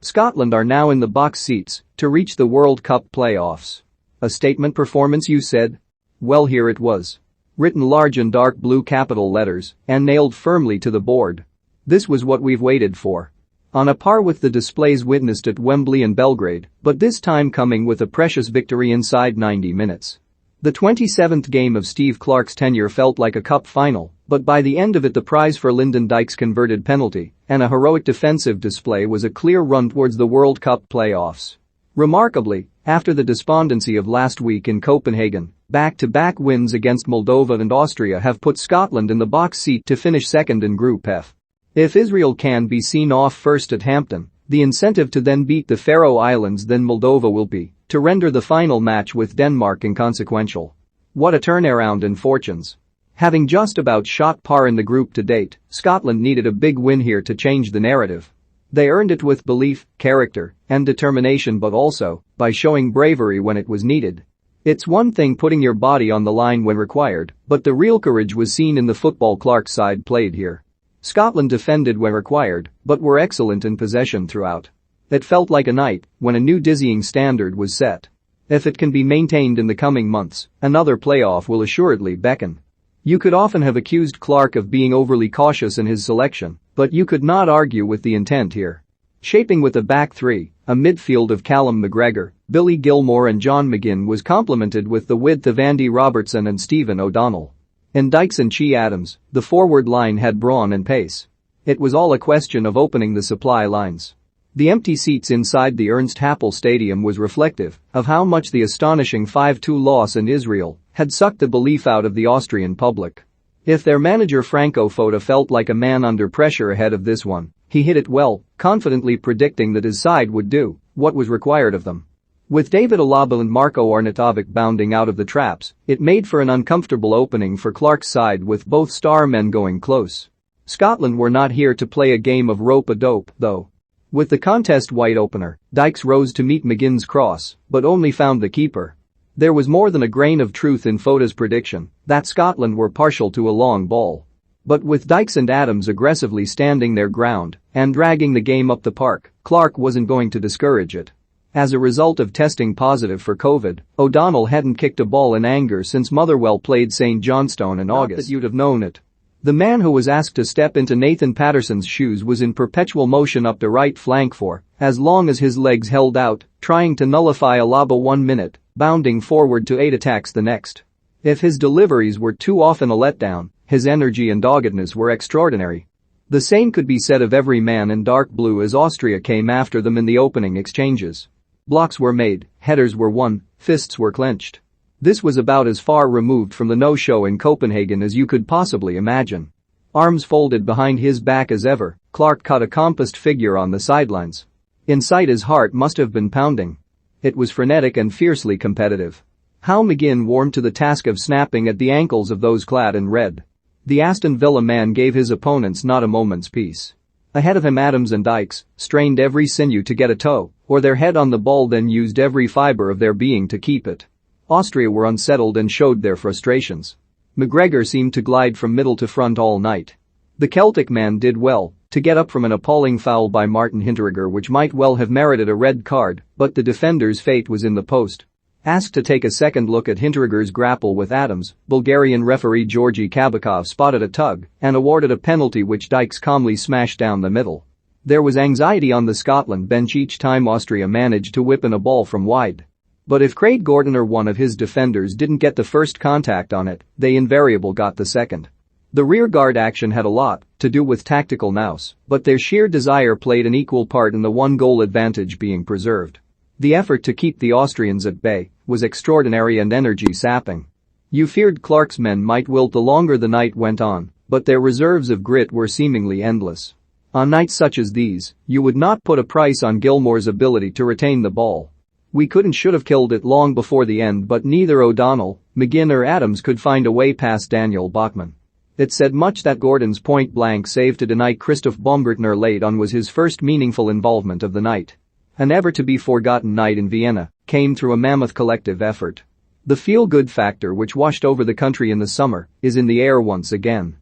Scotland are now in the box seats to reach the World Cup playoffs. A statement performance, you said? Well, here it was. Written large in dark blue capital letters and nailed firmly to the board. This was what we've waited for. On a par with the displays witnessed at Wembley and Belgrade, but this time coming with a precious victory inside 90 minutes. The 27th game of Steve Clarke's tenure felt like a cup final, but by the end of it the prize for Lyndon Dykes' converted penalty and a heroic defensive display was a clear run towards the World Cup playoffs. Remarkably, after the despondency of last week in Copenhagen, back-to-back wins against Moldova and Austria have put Scotland in the box seat to finish second in Group F. If Israel can be seen off first at Hampden, the incentive to then beat the Faroe Islands then Moldova will be to render the final match with Denmark inconsequential. What a turnaround in fortunes. Having just about shot par in the group to date, Scotland needed a big win here to change the narrative. They earned it with belief, character, and determination, but also by showing bravery when it was needed. It's one thing putting your body on the line when required, but the real courage was seen in the football Clarke's side played here. Scotland defended when required, but were excellent in possession throughout. It felt like a night when a new dizzying standard was set. If it can be maintained in the coming months, another playoff will assuredly beckon. You could often have accused Clarke of being overly cautious in his selection, but you could not argue with the intent here. Shaping with a back three, a midfield of Callum McGregor, Billy Gilmour and John McGinn was complemented with the width of Andy Robertson and Stephen O'Donnell. In Dykes and Che Adams, the forward line had brawn and pace. It was all a question of opening the supply lines. The empty seats inside the Ernst Happel Stadium was reflective of how much the astonishing 5-2 loss in Israel had sucked the belief out of the Austrian public. If their manager Franco Foda felt like a man under pressure ahead of this one, he hit it well, confidently predicting that his side would do what was required of them. With David Alaba and Marko Arnautovic bounding out of the traps, it made for an uncomfortable opening for Clarke's side with both star men going close. Scotland were not here to play a game of rope-a-dope, though. With the contest wide opener, Dykes rose to meet McGinn's cross, but only found the keeper. There was more than a grain of truth in Foda's prediction that Scotland were partial to a long ball. But with Dykes and Adams aggressively standing their ground and dragging the game up the park, Clarke wasn't going to discourage it. As a result of testing positive for COVID, O'Donnell hadn't kicked a ball in anger since Motherwell played St Johnstone in August. Not that you'd have known it. The man who was asked to step into Nathan Patterson's shoes was in perpetual motion up the right flank for as long as his legs held out, trying to nullify Alaba 1 minute, bounding forward to 8 attacks the next. If his deliveries were too often a letdown, his energy and doggedness were extraordinary. The same could be said of every man in dark blue as Austria came after them in the opening exchanges. Blocks were made, headers were won, fists were clenched. This was about as far removed from the no-show in Copenhagen as you could possibly imagine. Arms folded behind his back as ever, Clarke caught a compassed figure on the sidelines. Inside his heart must have been pounding. It was frenetic and fiercely competitive. How McGinn warmed to the task of snapping at the ankles of those clad in red. The Aston Villa man gave his opponents not a moment's peace. Ahead of him Adams and Dykes strained every sinew to get a toe, or their head on the ball, then used every fibre of their being to keep it. Austria were unsettled and showed their frustrations. McGregor seemed to glide from middle to front all night. The Celtic man did well to get up from an appalling foul by Martin Hinteregger which might well have merited a red card, but the defender's fate was in the post. Asked to take a second look at Hinteregger's grapple with Adams, Bulgarian referee Georgi Kabakov spotted a tug and awarded a penalty which Dykes calmly smashed down the middle. There was anxiety on the Scotland bench each time Austria managed to whip in a ball from wide. But if Craig Gordon or one of his defenders didn't get the first contact on it, they invariably got the second. The rearguard action had a lot to do with tactical nous, but their sheer desire played an equal part in the one-goal advantage being preserved. The effort to keep the Austrians at bay was extraordinary and energy-sapping. You feared Clarke's men might wilt the longer the night went on, but their reserves of grit were seemingly endless. On nights such as these, you would not put a price on Gilmour's ability to retain the ball. We could and should have killed it long before the end, but neither O'Donnell, McGinn or Adams could find a way past Daniel Bachmann. It said much that Gordon's point-blank save to deny Christoph Baumgartner late on was his first meaningful involvement of the night. A never-to-be-forgotten night in Vienna came through a mammoth collective effort. The feel-good factor which washed over the country in the summer is in the air once again.